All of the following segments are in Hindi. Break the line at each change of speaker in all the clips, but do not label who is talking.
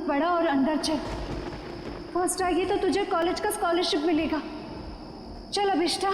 बड़ा और अंदर चल। फर्स्ट आ गई तो तुझे कॉलेज का स्कॉलरशिप मिलेगा। चल अभिष्टा।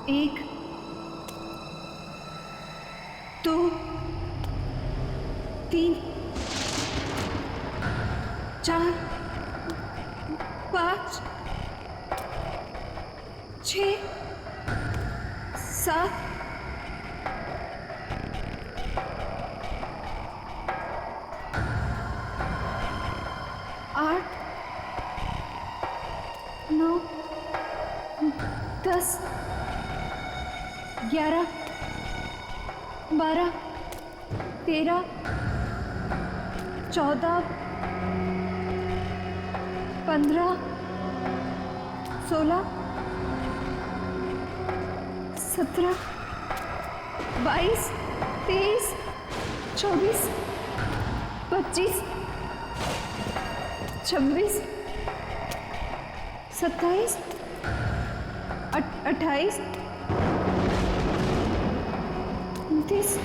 एक, दो, तीन, चार, पाँच, 6, 7, 8, 9, 10, 11, 12, 13, 14, 15, 16, 17, 22, 23, 24, 25, 26, 27, 28, 29,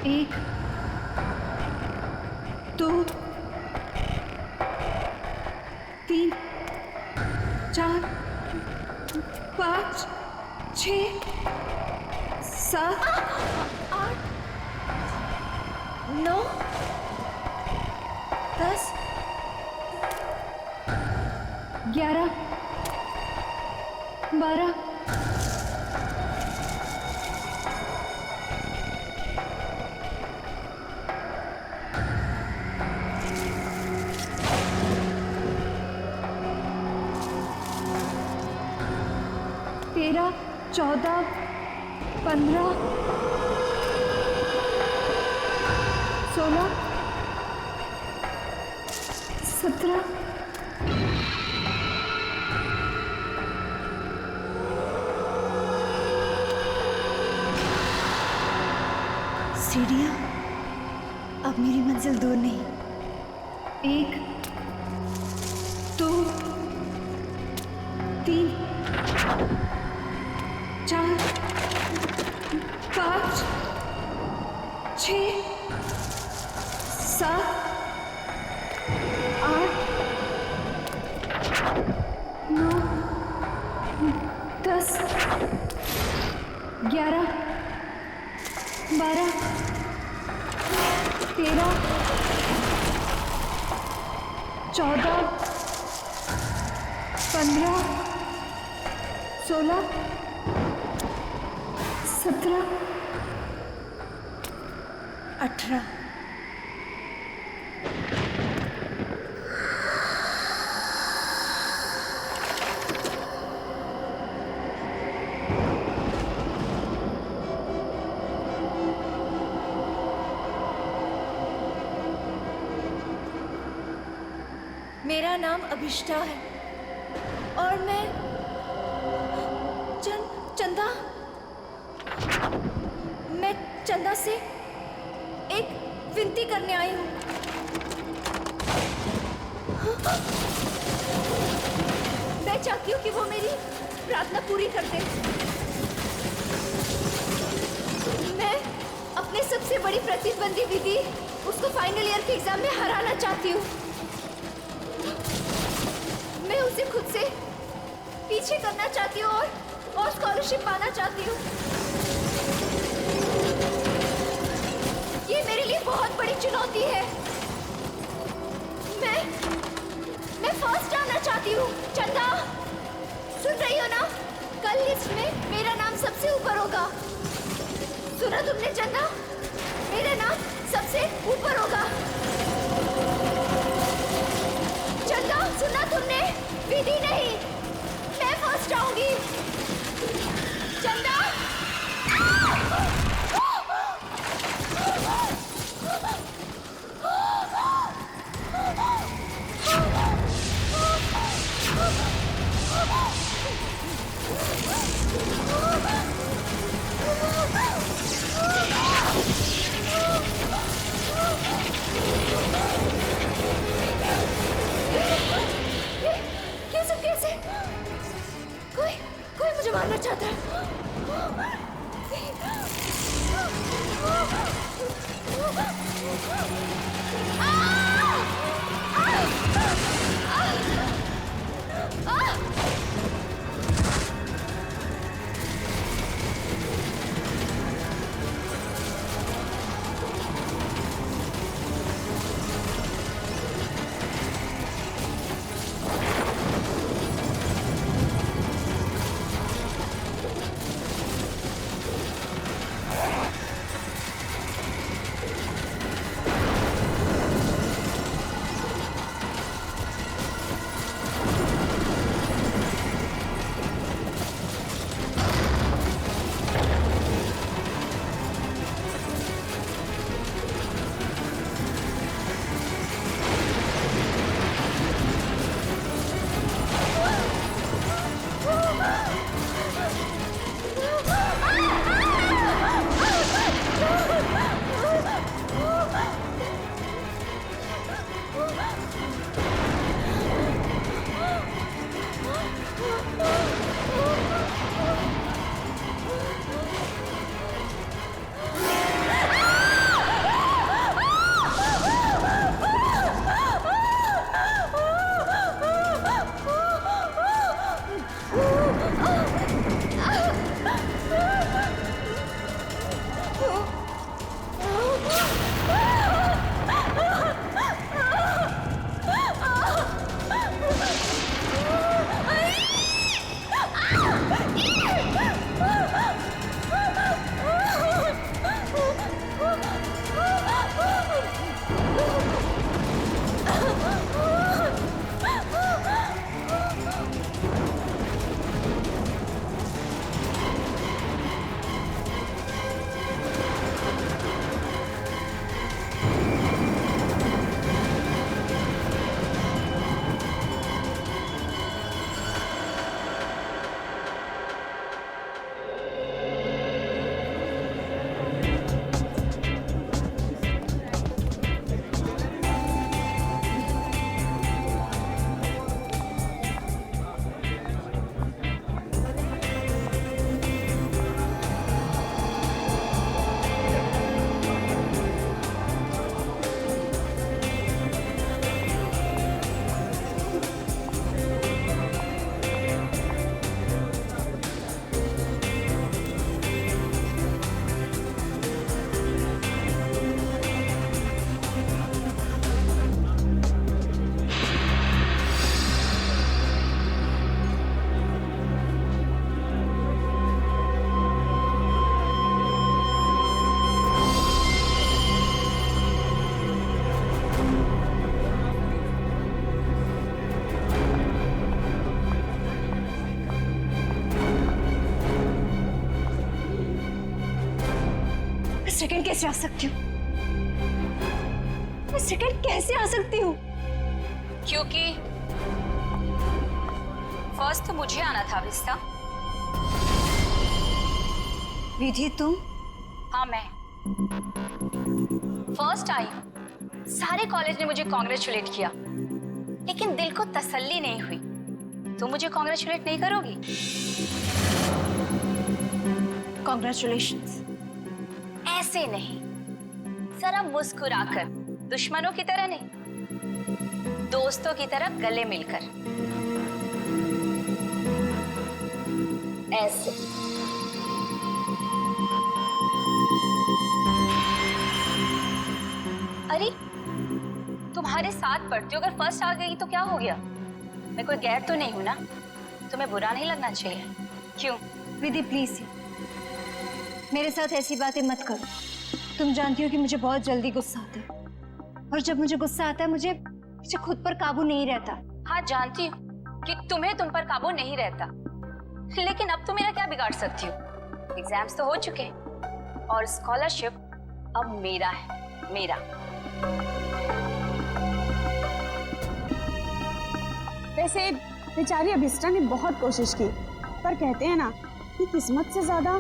1, 2, 3, 4, 5, 6, 7, 8, 9, 10, 11, 12, 13, 14, 15, 16, 17,
सीढ़ियाँ, अब मेरी मंजिल दूर नहीं।
1, 2, 3, 4, 5, 6, 7, 8, 9, 10, 11, 12, 13, 14, 15, 16, 17,
18।
मेरा नाम अभिष्टा है और मैं चंदा मैं चंदा से एक विनती करने आई हूँ। मैं चाहती हूँ कि वो मेरी प्रार्थना पूरी कर दे। मैं अपने सबसे बड़ी प्रतिद्वंदी विधि उसको फाइनल ईयर के एग्जाम में हराना चाहती हूँ। मैं उसे खुद से पीछे करना चाहती हूँ और स्कॉलरशिप पाना चाहती हूँ। ये मेरे लिए बहुत बड़ी चुनौती है। मैं फर्स्ट आना चाहती हूँ। चंदा, सुन रही हो ना? कल लिस्ट में मेरा नाम सबसे ऊपर होगा। सुना तुमने चंदा? मेरा नाम सबसे ऊपर होगा। चंदा, सुना तुमने? विधि नहीं, मैं फर्स्ट आऊंगी। चंदा, कैसे कोई मुझे मारना चाहता है।
सेकंड कैसे आ सकती हूँ? मैं सेकंड कैसे आ सकती हूँ?
क्योंकि फर्स्ट तो मुझे आना था विस्ता।
विधि तुम?
हाँ, मैं फर्स्ट आई। सारे कॉलेज ने मुझे कॉन्ग्रेचुलेट किया, लेकिन दिल को तसल्ली नहीं हुई। तुम मुझे कॉन्ग्रेचुलेट नहीं करोगी?
कॉन्ग्रेचुलेशंस।
ऐसे नहीं, जरा मुस्कुराकर, दुश्मनों की तरह नहीं, दोस्तों की तरह गले मिलकर। ऐसे। अरे तुम्हारे साथ पढ़ती हो, अगर फर्स्ट आ गई तो क्या हो गया? मैं कोई गैर तो नहीं हूं ना, तुम्हें बुरा नहीं लगना चाहिए। क्यों?
विधि प्लीज मेरे साथ ऐसी बातें मत करो। तुम जानती हो कि मुझे बहुत जल्दी गुस्सा आता है, और जब मुझे गुस्सा आता है मुझे खुद पर काबू नहीं रहता।
हाँ जानती हूँ कि तुम्हें तुम पर काबू नहीं रहता, लेकिन अब तो मेरा क्या बिगाड़ सकती हो? एग्जाम्स तो हो चुके हैं और स्कॉलरशिप अब मेरा है, मेरा।
वैसे बेचारी अभिष्टा ने बहुत कोशिश की, पर कहते हैं ना कि किस्मत से ज्यादा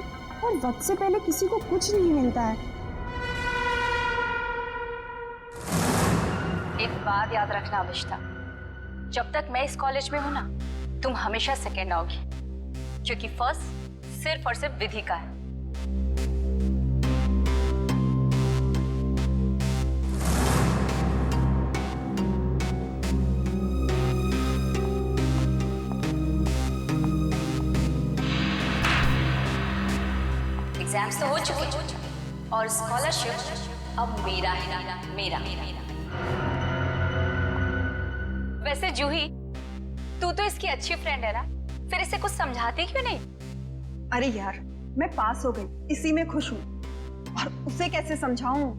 और वक्त से पहले किसी को कुछ नहीं मिलता है।
एक बात याद रखना अभिष्टा, जब तक मैं इस कॉलेज में हूं ना, तुम हमेशा सेकेंड आओगी, क्योंकि फर्स्ट सिर्फ और सिर्फ विधि का है। एग्जाम्स तो हो चुके और स्कॉलरशिप अब मेरा है, मेरा। वैसे जूही, तू तो इसकी अच्छी फ्रेंड है ना, फिर इसे कुछ समझाती क्यों नहीं?
अरे यार, मैं पास हो गई, इसी में खुश हूँ, और उसे कैसे समझाऊं?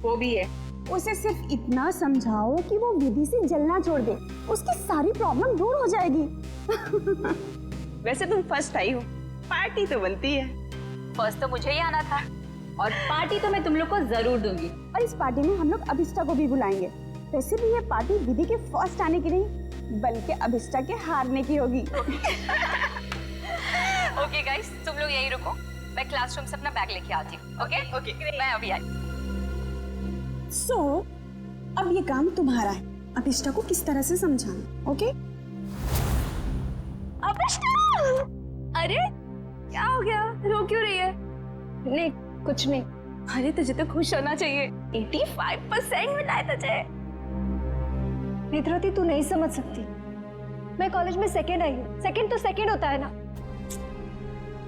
वो भी है, उसे सिर्फ इतना समझाओ कि वो विधि से जलना छोड़ दे, उसकी सारी प्रॉब्लम दूर हो जाएगी। वैसे तुम फर्स्ट आई हो, पार्टी तो बनती है।
फर्स्ट तो मुझे ही आना था, और पार्टी तो मैं तुम लोग को जरूर दूंगी।
और इस पार्टी में हम लोग अभिष्टा को भी बुलाएंगे। वैसे भी ये पार्टी विधि के फर्स्ट आने की नहीं, बल्कि अभिष्टा के हारने की होगी।
ओके गाइस, तुम लोग यही रुको, मैं क्लासरूम से अपना बैग लेके आती हूँ। ओके, मैं अभी आई।
सो अब ये काम तुम्हारा है, अभिष्टा को किस तरह से समझाना। ओके?
अभिष्टा! अरे क्या हो गया, रो क्यों रही है? नहीं कुछ नहीं।
अरे तुझे तो खुश होना चाहिए,
85% मिला है तुझे। नेत्रावती तू नहीं समझ सकती, मैं कॉलेज में सेकेंड आई हूँ। सेकेंड तो सेकेंड होता है ना,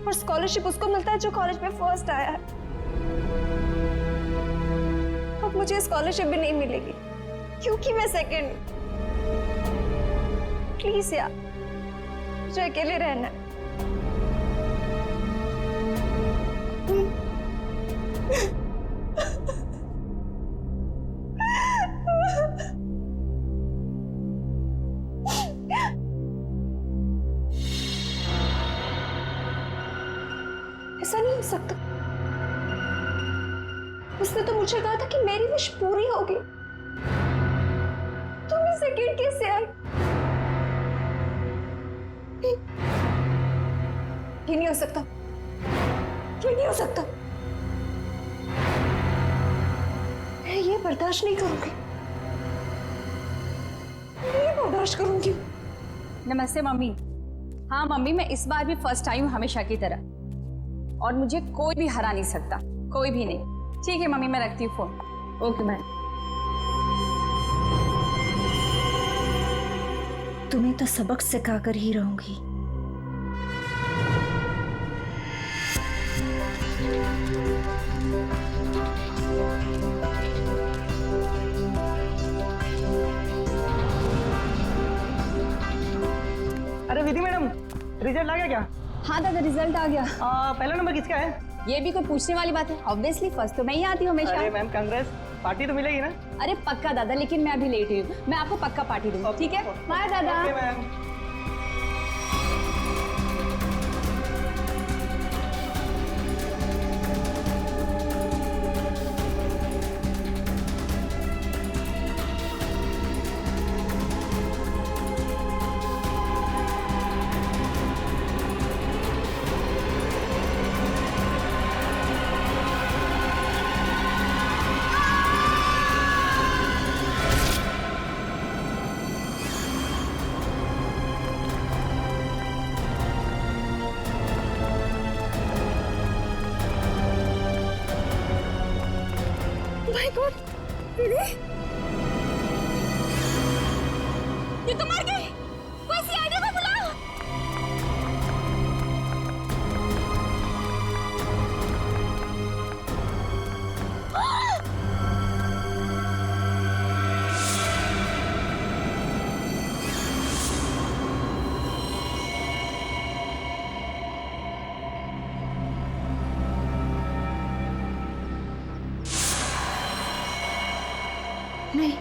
और स्कॉलरशिप उसको मिलता है जो कॉलेज में फर्स्ट आया है। अब मुझे स्कॉलरशिप भी नहीं मिलेगी क्योंकि मैं सेकेंड हूँ। प्लीज यार, मुझे अकेले रहना है। ऐसा नहीं हो सकता। उसने तो मुझे कहा था कि मेरी विश पूरी होगी। तुम इस सेकेंड कैसे आई? ये नहीं हो सकता, ये नहीं हो सकता। मैं ये बर्दाश्त नहीं करूंगी, मैं ये बर्दाश्त करूंगी।
नमस्ते मम्मी। हाँ मम्मी, मैं इस बार भी फर्स्ट आई हूँ हमेशा की तरह, और मुझे कोई भी हरा नहीं सकता, कोई भी नहीं। ठीक है मम्मी, मैं रखती हूँ फोन। Okay ma'am.
तुम्हें तो सबक सिखा कर ही रहूंगी।
अरे विधि मैडम, रिजल्ट आ गया क्या?
हाँ दादा, रिजल्ट आ गया।
पहला नंबर किसका है?
ये भी कोई पूछने वाली बात है? ऑब्वियसली फर्स्ट तो मैं ही आती हूँ हमेशा।
अरे मैम कांग्रेस, पार्टी तो मिलेगी ना?
अरे पक्का दादा, लेकिन मैं अभी लेट हुई हूँ, मैं आपको पक्का पार्टी दूंगी। ठीक है, बाय दादा।
Okay ma'am.
माय गॉड, विधि, ये तो मर गई। कोई सीआईडी को बुलाओ।
नहीं,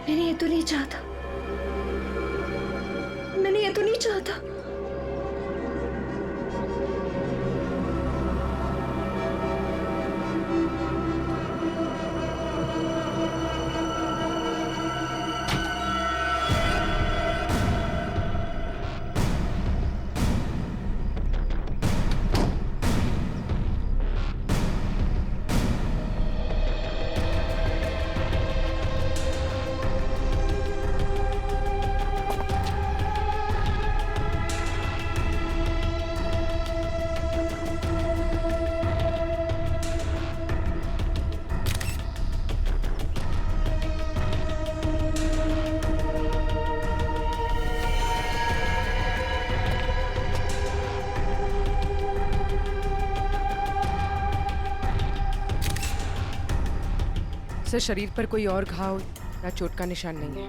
मैंने ये तो नहीं चाहता, मैंने ये तो नहीं चाहता।
सर, शरीर पर कोई और घाव या चोट का निशान नहीं है।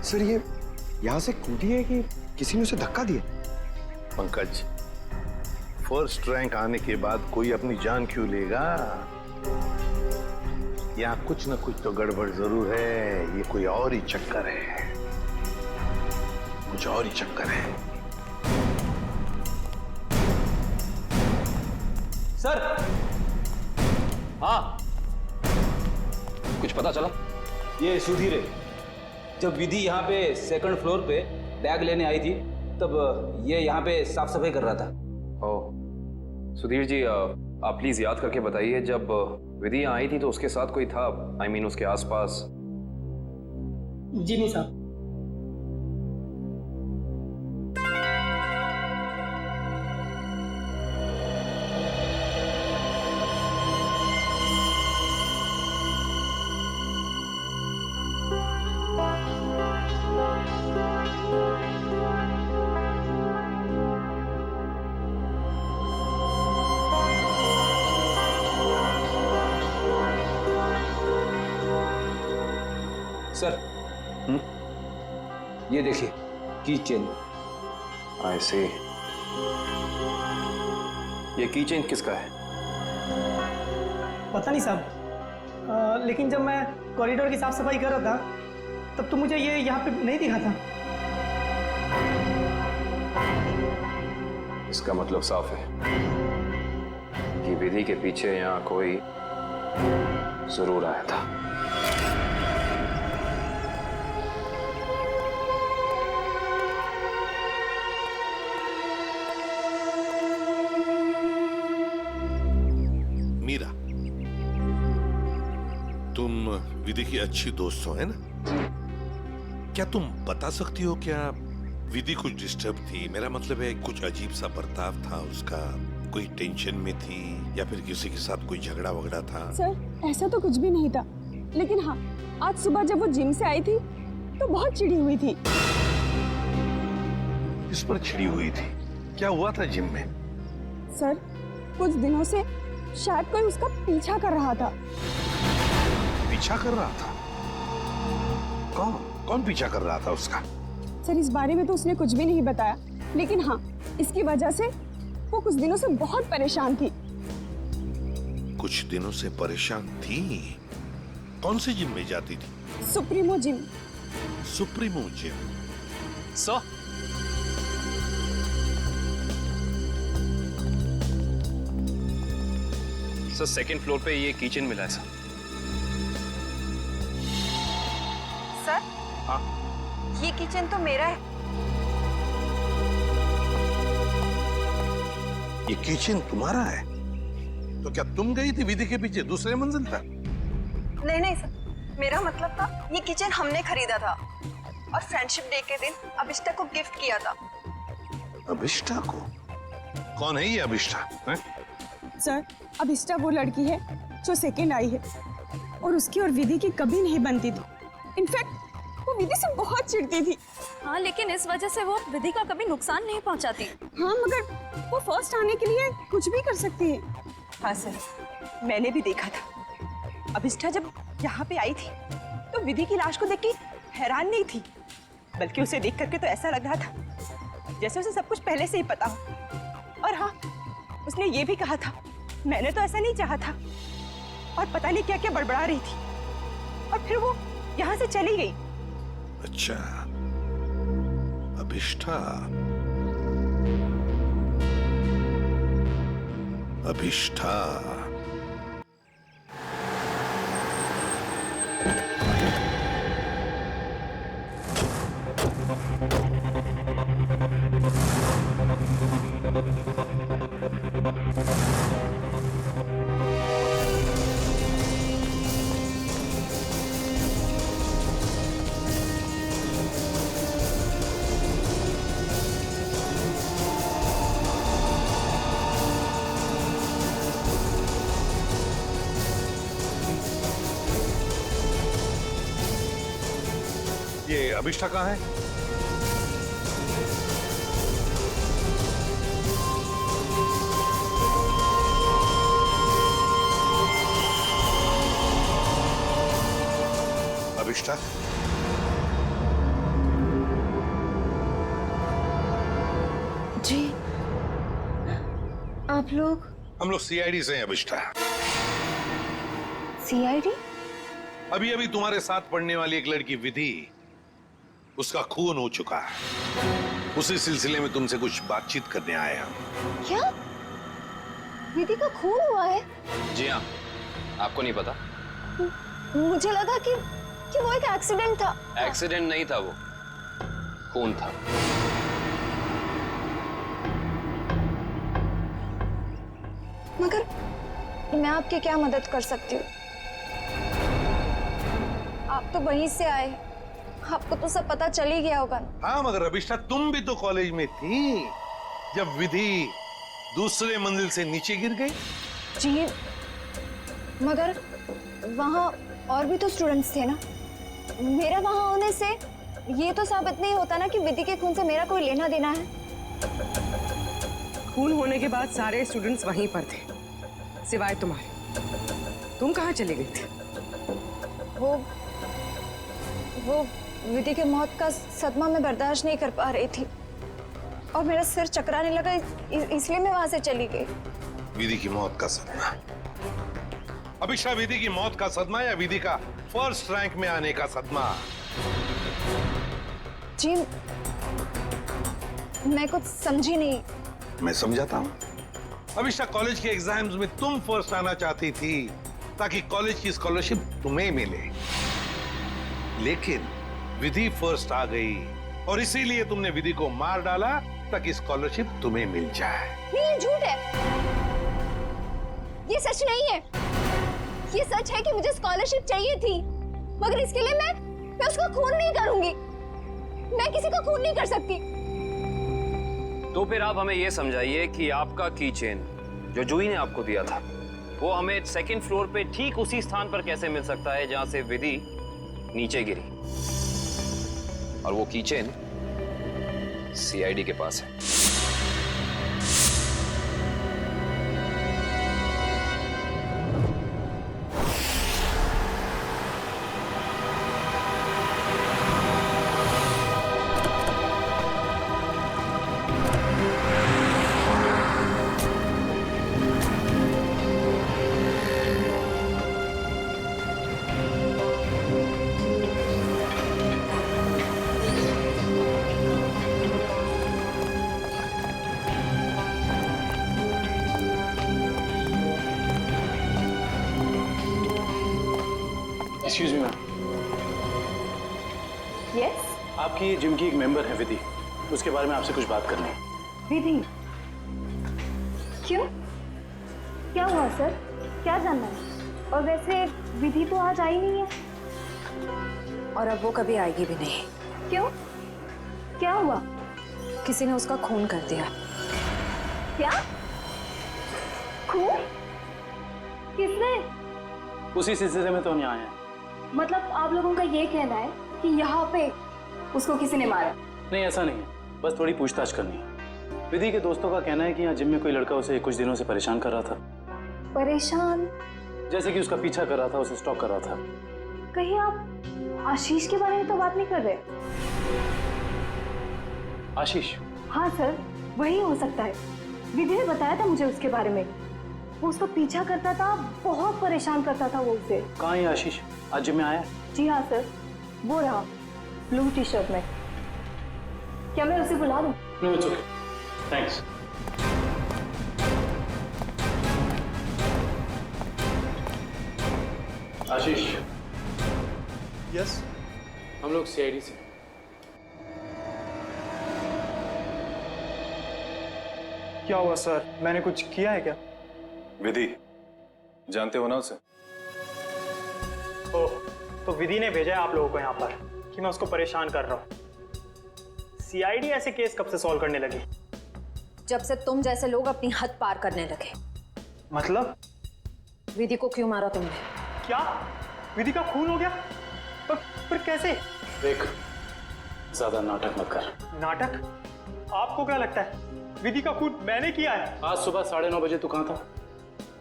सर, ये यहाँ से कूदी है कि किसी ने उसे धक्का दिया?
पंकज, फर्स्ट रैंक आने के बाद कोई अपनी जान क्यों लेगा? यहाँ कुछ न कुछ तो गड़बड़ जरूर है। ये कोई और ही चक्कर है, कुछ और ही चक्कर है।
सर, हाँ, कुछ पता चला? ये सुधीर है। जब विधि यहाँ पे सेकंड फ्लोर पे बैग लेने आई थी, तब ये यहाँ पे साफ सफाई कर रहा था।
ओह, सुधीर जी, आप प्लीज याद करके बताइए, जब विधि यहाँ आई थी तो उसके साथ कोई था? I mean, उसके आसपास?
जी नहीं साहब।
सर, ये देखिए, की चेन।
I see। ये की चेन किसका है?
पता नहीं साहब, लेकिन जब मैं कॉरिडोर की साफ सफाई कर रहा था तब तो मुझे ये यहाँ पे नहीं दिखा था।
इसका मतलब साफ है कि विधि के पीछे यहाँ कोई जरूर आया था।
मीरा, तुम विधि की अच्छी दोस्त हो, है ना? क्या तुम बता सकती हो क्या विधि कुछ डिस्टर्ब थी? मेरा मतलब है, कुछ अजीब सा बर्ताव था उसका, कोई टेंशन में थी या फिर किसी के साथ कोई झगड़ा वगड़ा था?
सर, ऐसा तो कुछ भी नहीं था, लेकिन हाँ, आज सुबह जब वो जिम से आई थी तो बहुत चिढ़ी हुई थी।
इस पर चिढ़ी हुई थी? क्या हुआ था जिम में?
सर, कुछ दिनों से शायद कोई उसका पीछा कर रहा था।
पीछा कर रहा था? कौन पीछा कर रहा था उसका?
सर, इस बारे में तो उसने कुछ भी नहीं बताया, लेकिन हाँ, इसकी वजह से वो कुछ दिनों से बहुत परेशान थी।
कुछ दिनों से परेशान थी? कौन सी जिम में जाती थी?
Supremo gym.
Supremo gym?
Sir, second floor पे ये किचन मिला है सर।
सर,
हाँ?
ये किचन तो मेरा है।
ये किचन तुम्हारा है? तो क्या तुम गई थी विधि के पीछे दूसरे मंजिल तक?
नहीं सर, मेरा मतलब था ये किचन हमने खरीदा था और फ्रेंडशिप डे के दिन अभिष्टा को गिफ्ट किया था।
अभिष्टा को? कौन है ये अभिष्टा?
सर, अभिष्टा वो लड़की है जो सेकंड आई है और उसकी और विधि की कभी नहीं बनती थी। इनफैक्ट वो विधि से बहुत चिढ़ती थी।
हाँ, लेकिन इस वजह से वो विधि का कभी नुकसान नहीं पहुंचाती।
हाँ, मगर वो फर्स्ट आने के लिए कुछ भी कर सकती है।
हाँ सर, मैंने भी देखा था। अभिष्टा जब यहाँ पे आई थी तो विधि की लाश को देख के हैरान नहीं थी, बल्कि उसे देख करके तो ऐसा लग रहा था जैसे उसे सब कुछ पहले से ही पता हो। और हाँ, उसने ये भी कहा था, मैंने तो ऐसा नहीं चाहा था, और पता नहीं क्या क्या बड़बड़ा रही थी, और फिर वो यहाँ से चली गई।
अच्छा, अभिष्ठा। अभिष्ठा। ये अभिष्ठा कहाँ है? अभिष्ठा?
जी, आप लोग?
हम लोग सीआईडी से हैं अभिष्ठा।
सीआईडी?
अभी अभी तुम्हारे साथ पढ़ने वाली एक लड़की विधि, उसका खून हो चुका है। उसी सिलसिले में तुमसे कुछ बातचीत करने आए हम।
क्या? विधि का खून हुआ है?
जी हाँ, आपको नहीं पता?
मुझे लगा कि वो एक एक्सीडेंट था।
एक्सीडेंट नहीं था, वो खून था।
मगर मैं आपकी क्या मदद कर सकती हूँ? आप तो वहीं से आए, आपको तो सब पता चल ही गया होगा।
हाँ, मगर अभिष्ठा तुम भी तो कॉलेज में थी जब विधि दूसरे मंजिल से नीचे गिर गई।
जी, मगर वहाँ और भी तो स्टूडेंट्स थे ना। मेरा वहाँ होने से ये तो साबित नहीं होता ना कि विधि के खून से मेरा कोई लेना देना है।
खून होने के बाद सारे स्टूडेंट्स वहीं पर थे, सिवाय तुम्हारे। तुम कहाँ चले गए थे?
वो विधि के मौत का सदमा मैं बर्दाश्त नहीं कर पा रही थी और मेरा सिर चकराने लगा, इसलिए मैं वहां से चली गई।
विधि की मौत का सदमा? अभिष्ठा, विधि की मौत का सदमा या विधि का फर्स्ट रैंक में आने का सदमा?
जी, मैं कुछ समझी नहीं।
मैं समझाता हूँ। अभिष्ठा, कॉलेज के एग्जाम्स में तुम फर्स्ट आना चाहती थी ताकि कॉलेज की स्कॉलरशिप तुम्हें मिले, लेकिन विधि फर्स्ट आ गई और इसीलिए तुमने विधि को मार डाला ताकि स्कॉलरशिप तुम्हें मिल जाए।
नहीं, ये झूठ है, ये सच नहीं है। ये सच है कि मुझे स्कॉलरशिप चाहिए थी, मगर इसके लिए मैं उसका खून नहीं करूंगी। मैं किसी का खून नहीं कर सकती।
तो फिर आप हमें ये समझाइए कि आपका की चेन जो जूही ने आपको दिया था, वो हमें सेकंड फ्लोर पे ठीक उसी स्थान पर कैसे मिल सकता है जहां से विधि नीचे गिरी, और वो की चेन सीआईडी के पास है।
Excuse me ma'am.
यस?
आपकी जिम की एक मेंबर है विधि, उसके बारे में आपसे कुछ बात करनी है।
विधि? क्यों? क्या हुआ सर? क्या जानना है? और वैसे विधि तो आज आई नहीं है।
और अब वो कभी आएगी भी नहीं।
क्यों? क्या हुआ?
किसी ने उसका खून कर दिया।
क्या? खून? किसने?
उसी सिलसिले में तो हम यहाँ आए हैं।
मतलब आप लोगों का ये कहना है कि यहाँ पे उसको किसी ने मारा?
नहीं, ऐसा नहीं है, बस थोड़ी पूछताछ करनी है। विधि के दोस्तों का कहना है कि यहाँ जिम में कोई लड़का उसे कुछ दिनों से परेशान कर रहा था।
परेशान?
जैसे कि उसका पीछा कर रहा था, उसे स्टॉक कर रहा था।
कहीं आप आशीष के बारे में तो बात नहीं कर रहे?
आशीष?
हाँ सर, वही हो सकता है। विधि ने बताया था मुझे उसके बारे में।
वो उसका पीछा करता था, बहुत परेशान करता था वो उसे।
कहाँ है आशीष? आज जिम में आया?
जी हाँ सर, वो रहा ब्लू टी शर्ट में। क्या मैं उसे बुला दूं?
No it's okay, thanks. Ashish.
Yes.
हम लोग सीआईडी से।
क्या हुआ सर? मैंने कुछ किया है क्या?
विधि, जानते हो ना उसे?
ओह, तो विधि ने भेजा है आप लोगों को यहाँ पर कि मैं उसको परेशान कर रहा हूँ। सीआईडी ऐसे केस कब से सॉल्व करने लगी?
जब से तुम जैसे लोग अपनी हद पार करने लगे।
मतलब?
विधि को क्यों मारा तुमने?
क्या? विधि का खून हो गया? पर कैसे?
देख, ज्यादा नाटक मत कर।
नाटक? आपको क्या लगता है विधि का खून मैंने किया है?
आज सुबह 9:30 बजे तू कहाँ था?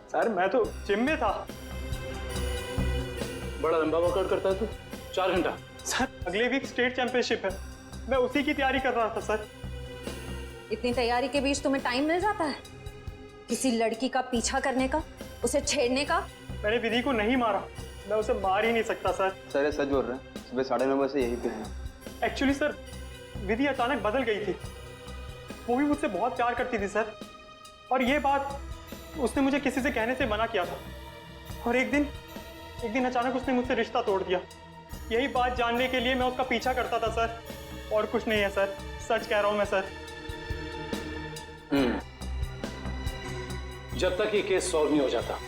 सर मैं तो जिम में था।
बड़ा लंबा वर्कआउट करता है तू, 4 घंटा।
सर अगले वीक स्टेट चैंपियनशिप है, मैं उसी की तैयारी कर रहा था सर।
इतनी तैयारी के बीच तुम्हें टाइम मिल जाता है किसी लड़की का पीछा करने का, उसे छेड़ने का?
मैंने विधि को नहीं मारा, मैं उसे मार ही नहीं सकता सर।
सर ये सच बोल रहे हैं, सुबह 9:30 बजे यहीं पे हैं।
एक्चुअली सर विधि अचानक बदल गई थी, वो भी मुझसे बहुत प्यार करती थी सर, और ये बात उसने मुझे किसी से कहने से मना किया था, और एक दिन अचानक उसने मुझसे रिश्ता तोड़ दिया। यही बात जानने के लिए मैं उसका पीछा करता था सर, और कुछ नहीं है सर, सच कह रहा हूँ मैं सर।
जब तक ये केस सॉल्व नहीं हो जाता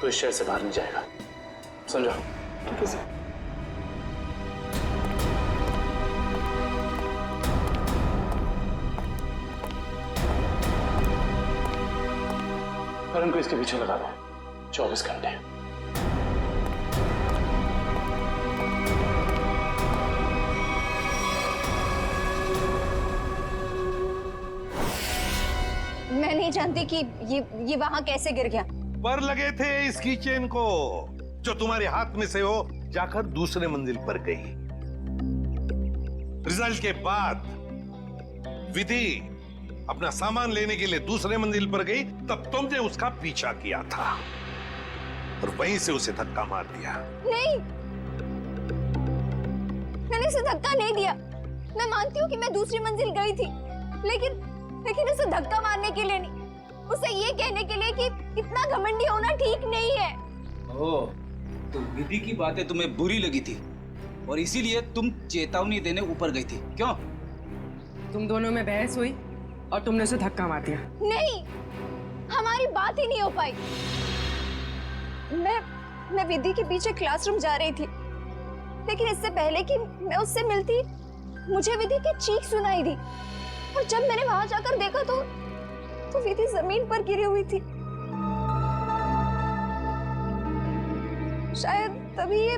तो इस शहर से बाहर नहीं जाएगा, समझो?
ठीक है सर।
करण को इसके पीछे लगा दो 24 घंटे।
मैं नहीं जानती कि ये वहां कैसे गिर गया।
पर लगे थे इसकी चेन को, जो तुम्हारे हाथ में से हो जाकर दूसरे मंजिल पर गई। रिजल्ट के बाद विधि अपना सामान लेने के लिए दूसरे मंजिल पर गई, तब तुमने उसका पीछा किया था और वहीं से उसे धक्का मार दिया।
नहीं, मैंने उसे धक्का नहीं दिया। मैं मानती हूँ कि मैं दूसरी मंजिल गई थी, लेकिन उसे धक्का मारने के लिए नहीं, उसे ये कहने के लिए कि इतना घमंडी होना ठीक नहीं है।
ओह, तो विधि की बातें तुम्हें बुरी लगी थी और इसीलिए तुम चेतावनी देने ऊपर गई थी, क्यों?
तुम दोनों में बहस हुई और तुमने उसे धक्का मार दिया।
नहीं, हमारी बात ही नहीं हो पाई। मैं विधि के पीछे क्लासरूम जा रही थी, लेकिन इससे पहले कि मैं उससे मिलती मुझे विधि की चीख सुनाई दी, और जब मैंने वहां जाकर देखा तो विधि जमीन पर गिरी हुई थी। शायद तभी ये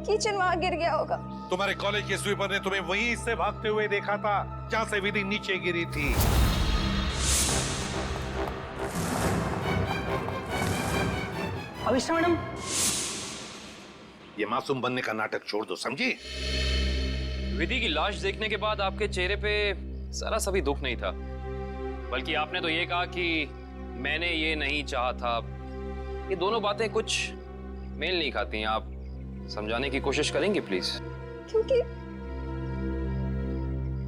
किचन वहां गिर गया होगा।
तुम्हारे कॉलेज के स्वीपर ने तुम्हें वहीं से भागते हुए देखा था जहां से विधि नीचे गिरी थी।
अविष्टा मैडम,
ये मासूम बनने का नाटक छोड़ दो, समझी?
विधि की लाश देखने के बाद आपके चेहरे पे सारा सभी दुख नहीं था, बल्कि आपने तो ये कहा कि मैंने ये नहीं चाहा था। ये दोनों बातें कुछ मेल नहीं खाती हैं। आप समझाने की कोशिश करेंगे प्लीज?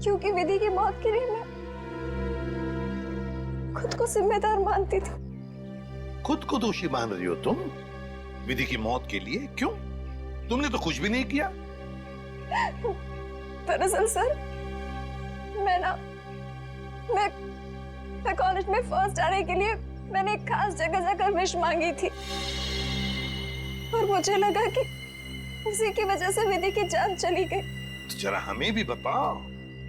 क्योंकि विधि की मौत के लिए मैं खुद को जिम्मेदार मानती थी।
खुद को दोषी मान रही हो तुम विधि की मौत के लिए? क्यों? तुमने तो कुछ भी नहीं किया।
दरअसल सर, मैं कॉलेज में फर्स्ट आने के लिए मैंने एक खास जगह जाकर विश मांगी थी, और मुझे लगा कि उसी की वजह से विधि की जान चली गई।
तो जरा हमें भी बताओ,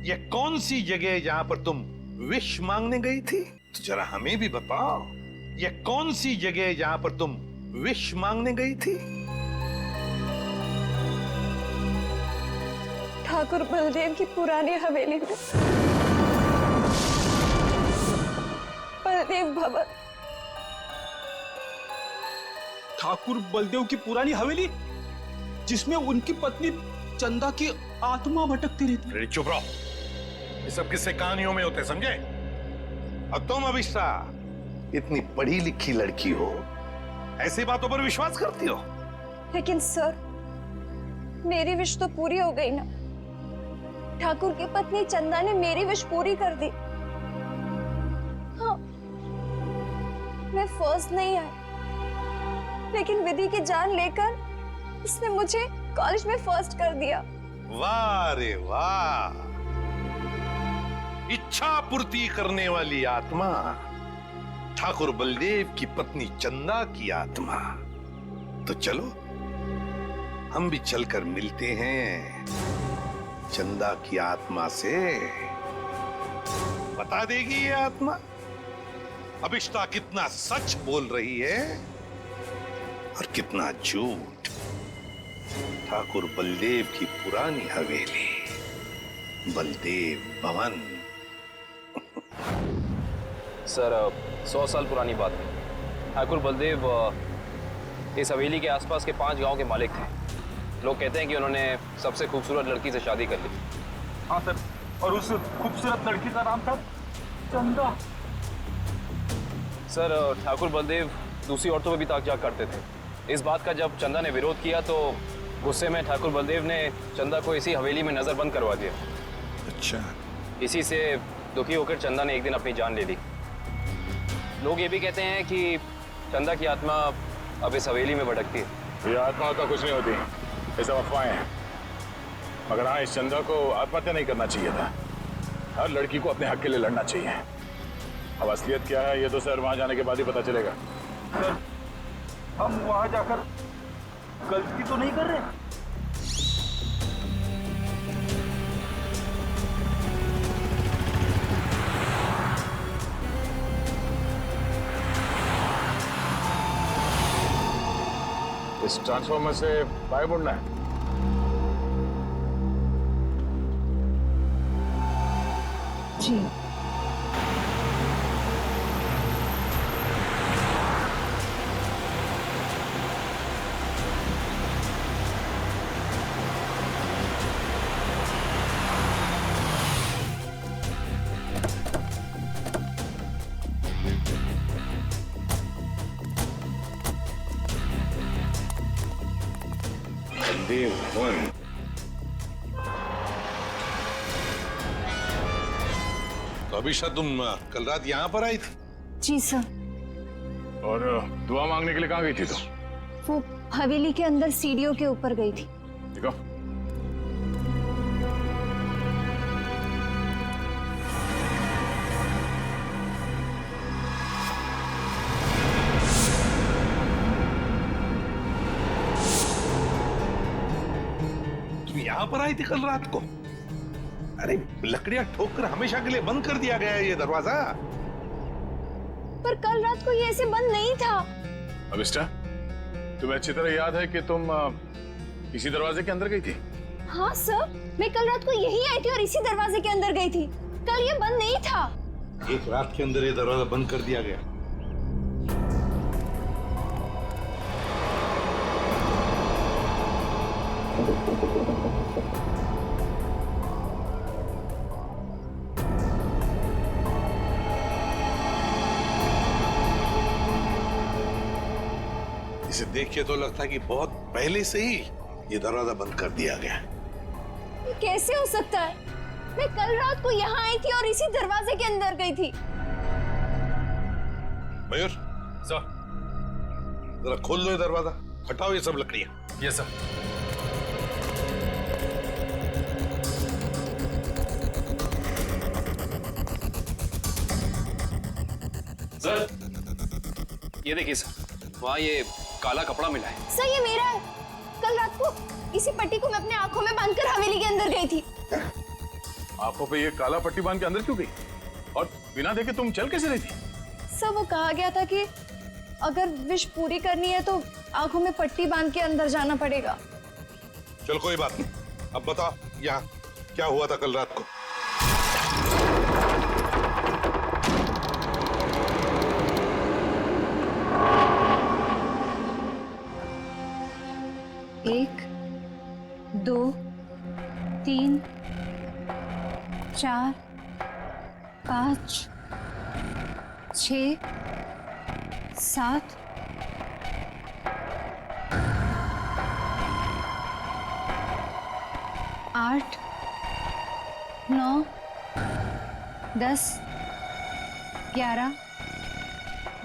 ये कौन सी जगह है जहां पर तुम विश मांगने गई थी? तो जरा हमें भी बताओ, ये कौन सी जगह है जहां पर तुम विश मांगने गई थी?
ठाकुर बलदेव की पुरानी हवेली में, बलदेव भवन।
ठाकुर बलदेव की पुरानी हवेली, जिसमें उनकी पत्नी चंदा की आत्मा भटकती रहती।
अरे चुप रहो, ये सब किस्से कहानियों में होते, समझे? और तुम अविष्टा, इतनी पढ़ी लिखी लड़की हो, ऐसी बातों पर विश्वास करती हो?
लेकिन सर, मेरी विश तो पूरी हो गई ना। ठाकुर की पत्नी चंदा ने मेरी विश पूरी कर दी। हाँ, मैं फर्स्ट नहीं आई, लेकिन विधि की जान लेकर उसने मुझे कॉलेज में फर्स्ट कर दिया।
वाह रे वाह, इच्छा पूर्ति करने वाली आत्मा, ठाकुर बलदेव की पत्नी चंदा की आत्मा। तो चलो हम भी चलकर मिलते हैं चंदा की आत्मा से। बता देगी ये आत्मा अभिष्टा कितना सच बोल रही है और कितना झूठ। ठाकुर बलदेव की पुरानी हवेली, बलदेव भवन।
सर 100 साल पुरानी बात है। ठाकुर बलदेव इस हवेली के आसपास के 5 गांव के मालिक थे। लोग कहते हैं कि उन्होंने सबसे खूबसूरत लड़की से शादी कर ली।
हाँ सर, और उस खूबसूरत लड़की का नाम था चंदा।
सर ठाकुर बलदेव दूसरी औरतों पे भी ताक झाक करते थे। इस बात का जब चंदा ने विरोध किया तो गुस्से में ठाकुर बलदेव ने चंदा को इसी हवेली में नजरबंद करवा दिया।
अच्छा।
इसी से दुखी होकर चंदा ने एक दिन अपनी जान ले ली। लोग ये भी कहते हैं कि चंदा की आत्मा अब इस हवेली में भटकती है।
ये आत्मा का कुछ नहीं होती, ये सब अफवाहें हैं। मगर हाँ, इस चंदा को आत्महत्या नहीं करना चाहिए था। हर लड़की को अपने हक के लिए लड़ना चाहिए। अब असलियत क्या है ये तो सर वहां जाने के बाद ही पता चलेगा। सर, हम वहां जाकर गलती तो नहीं कर रहे? इस ट्रांसफॉर्मर से बाहर मुड़ना है।
जी।
बलदेव भवन। तो अभिषा तुम कल रात यहाँ पर आई थी?
जी सर।
और दुआ मांगने के लिए कहाँ गई थी तुम?
वो हवेली के अंदर सीढ़ियों के ऊपर गई थी।
देखो,
तुम यहाँ पर आई थी कल रात को? अरे लकड़ियां ठोककर हमेशा के लिए बंद कर दिया गया है ये दरवाजा।
पर कल रात को ये ऐसे बंद नहीं था।
अभिष्टा, तुम्हें अच्छी तरह याद है कि तुम इसी दरवाजे के अंदर गई थी?
हाँ सर, मैं कल रात को यही आई थी और इसी दरवाजे के अंदर गई थी। कल ये बंद नहीं था।
एक रात के अंदर ये दरवाजा बंद कर दिया गया। इसे देख के तो लगता है कि बहुत पहले से ही ये दरवाजा बंद कर दिया गया।
ये कैसे हो सकता है? मैं कल रात को यहाँ आई थी और इसी दरवाजे के अंदर गई थी।
मयूर सर, जरा खोल लो ये दरवाजा, हटाओ ये सब लकड़ियां।
Yes sir.
सर ये देखिए सर, वहाँ ये काला कपड़ा मिला है।
सर ये मेरा है। कल रात को इसी पट्टी को मैं अपने आंखों में बांधकर हवेली के अंदर गई थी।
आंखों पे ये काला पट्टी बांध के अंदर क्यों गई? और बिना देखे तुम चल कैसे रही थी?
सर वो कहा गया था कि अगर विश पूरी करनी है तो आंखों में पट्टी बांध के अंदर जाना पड़ेगा।
चल कोई बात नहीं, अब बता यहाँ क्या हुआ था कल रात को?
एक, दो, तीन, चार, 5, 6,
7 8 9 10 11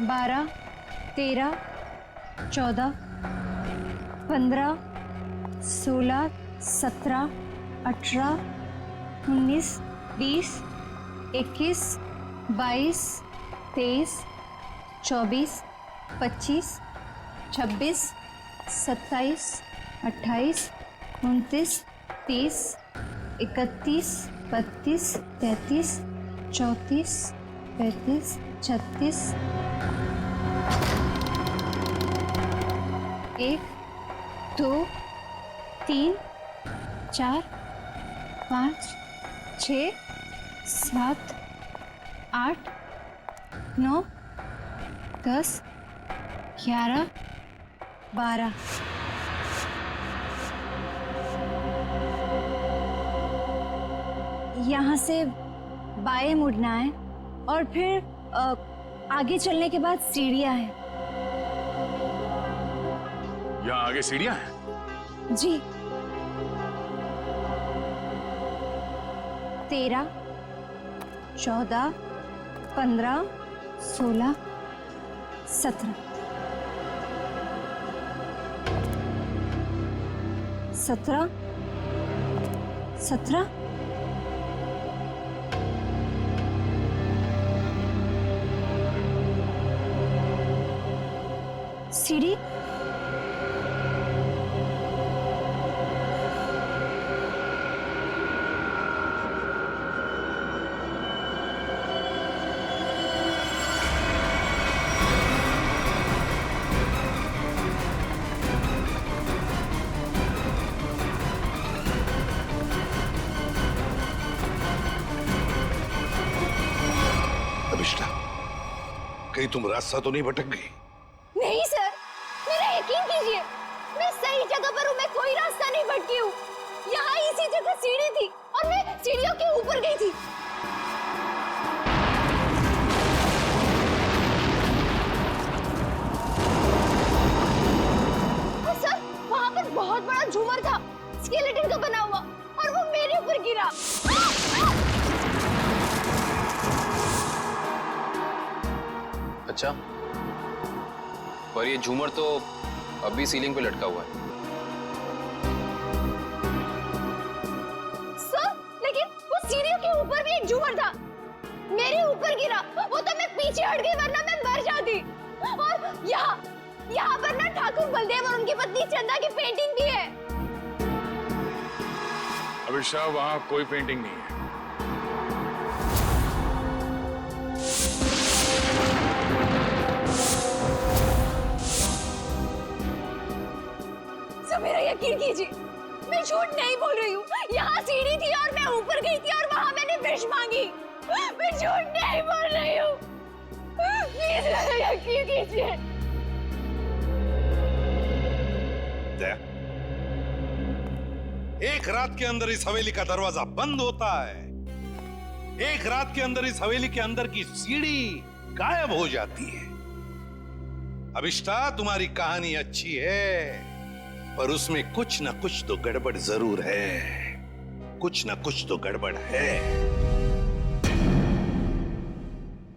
12 13 14 15 16 17 18 19 20 21 22 23 24 25 26 27 28 29 30 31 32 33 34 35 36 1 2 3 4 5 6 7 8 9 10 11 12 यहाँ से बाएं मुड़ना है और फिर आगे चलने के बाद सीढ़ियाँ हैं।
यहाँ आगे सीढ़ियाँ हैं?
जी 13 14 15 16 17 17 17 सीढ़ी
अभिष्टा, कहीं तुम रास्ता तो नहीं भटक गई?
नहीं सर, मेरा यकीन कीजिए, मैं सही जगह पर हूँ। मैं कोई रास्ता नहीं भटकी हूँ। यहाँ इसी जगह सीढ़ी थी और मैं सीढ़ियों के ऊपर गई थी। और सर, वहाँ पर बहुत बड़ा झूमर था, स्केलेटन का बना हुआ, और वो मेरे ऊपर गिरा।
अच्छा, पर ये झूमर तो अभी सीलिंग पे लटका हुआ है।
सर, लेकिन वो सीढ़ियों के ऊपर भी एक झूमर था, मेरे ऊपर गिरा। वो तो मैं पीछे हट गई, वरना मैं मर जाती। और यहाँ पर ना ठाकुर बलदेव और उनकी पत्नी चंदा की पेंटिंग भी है।
अभिषा, वहाँ कोई पेंटिंग नहीं है।
मेरा यकीन कीजिए, मैं झूठ नहीं बोल रही हूँ। यहाँ सीढ़ी थी और मैं ऊपर गई थी और वहाँ मैंने विश मांगी। मैं झूठ नहीं बोल रही हूँ। प्लीज मेरा यकीन कीजिए।
एक रात के अंदर इस हवेली का दरवाजा बंद होता है, एक रात के अंदर इस हवेली के अंदर की सीढ़ी गायब हो जाती है। अभिष्टा, तुम्हारी कहानी अच्छी है, पर उसमें कुछ ना कुछ तो गड़बड़ जरूर है। कुछ ना कुछ तो गड़बड़ है।